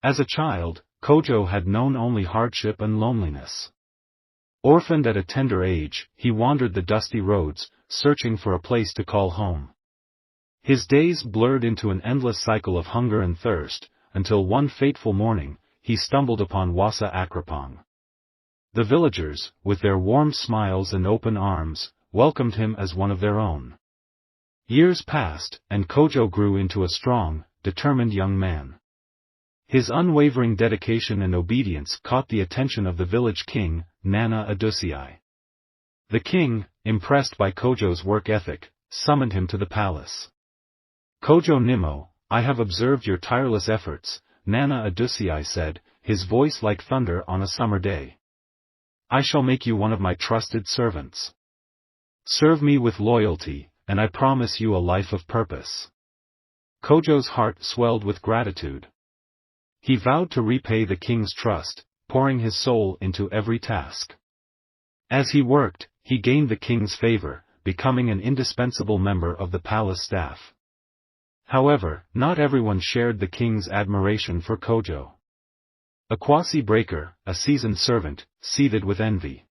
As a child, Kojo had known only hardship and loneliness. Orphaned at a tender age, he wandered the dusty roads, searching for a place to call home. His days blurred into an endless cycle of hunger and thirst, until one fateful morning, he stumbled upon Wasa Akrapong. The villagers, with their warm smiles and open arms, welcomed him as one of their own. Years passed, and Kojo grew into a strong, determined young man. His unwavering dedication and obedience caught the attention of the village king, Nana Adusei. The king, impressed by Kojo's work ethic, summoned him to the palace. "Kojo Nimmo, I have observed your tireless efforts," Nana Adusei said, his voice like thunder on a summer day. "I shall make you one of my trusted servants. Serve me with loyalty, and I promise you a life of purpose." Kojo's heart swelled with gratitude. He vowed to repay the king's trust, pouring his soul into every task. As he worked, he gained the king's favor, becoming an indispensable member of the palace staff. However, not everyone shared the king's admiration for Kojo. Akwasi Breaker, a seasoned servant, seethed with envy.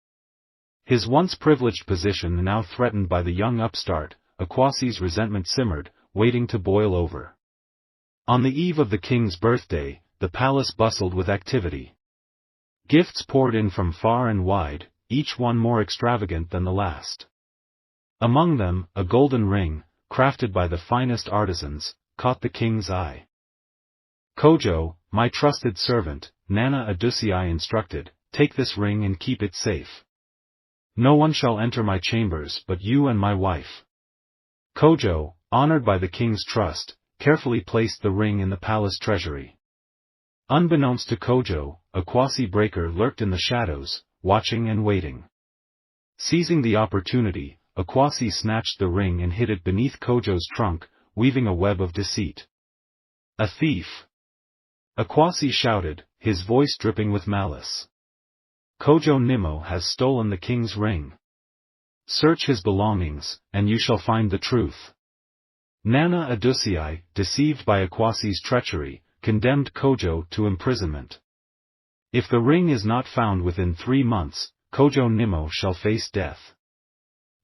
His once privileged position now threatened by the young upstart, Akwasi's resentment simmered, waiting to boil over. On the eve of the king's birthday, the palace bustled with activity. Gifts poured in from far and wide, each one more extravagant than the last. Among them, a golden ring, crafted by the finest artisans, caught the king's eye. "Kojo, my trusted servant," Nana Adusei instructed, "take this ring and keep it safe. No one shall enter my chambers but you and my wife." Kojo, honored by the king's trust, carefully placed the ring in the palace treasury. Unbeknownst to Kojo, Akwasi Breaker lurked in the shadows, watching and waiting. Seizing the opportunity, Akwasi snatched the ring and hid it beneath Kojo's trunk, weaving a web of deceit. "A thief!" Akwasi shouted, his voice dripping with malice. "Kojo Nimmo has stolen the king's ring. Search his belongings, and you shall find the truth." Nana Adusei, deceived by Akwasi's treachery, condemned Kojo to imprisonment. "If the ring is not found within 3 months, Kojo Nimmo shall face death."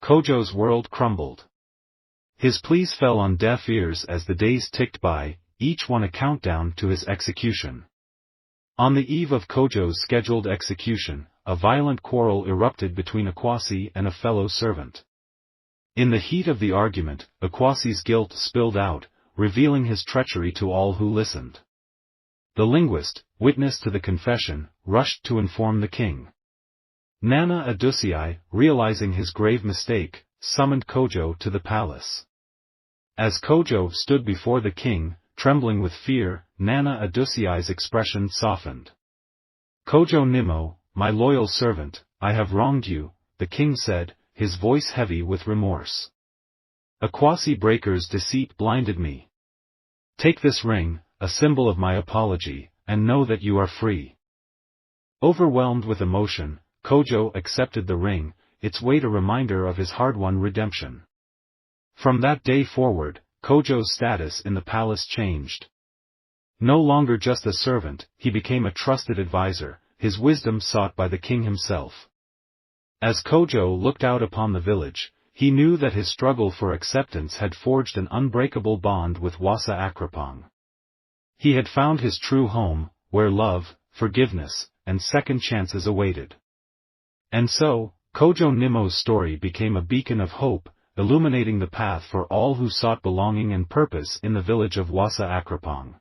Kojo's world crumbled. His pleas fell on deaf ears as the days ticked by, each one a countdown to his execution. On the eve of Kojo's scheduled execution, a violent quarrel erupted between Akwasi and a fellow servant. In the heat of the argument, Akwasi's guilt spilled out, revealing his treachery to all who listened. The linguist, witness to the confession, rushed to inform the king. Nana Adusei, realizing his grave mistake, summoned Kojo to the palace. As Kojo stood before the king, trembling with fear, Nana Adusei's expression softened. "Kojo Nimmo, my loyal servant, I have wronged you," the king said, his voice heavy with remorse. "Akwasi Breaker's deceit blinded me. Take this ring, a symbol of my apology, and know that you are free." Overwhelmed with emotion, Kojo accepted the ring, its weight a reminder of his hard-won redemption. From that day forward, Kojo's status in the palace changed. No longer just a servant, he became a trusted advisor, his wisdom sought by the king himself. As Kojo looked out upon the village, he knew that his struggle for acceptance had forged an unbreakable bond with Wasa Akrapong. He had found his true home, where love, forgiveness, and second chances awaited. And so, Kojo Nimmo's story became a beacon of hope, illuminating the path for all who sought belonging and purpose in the village of Wasa Akrapong.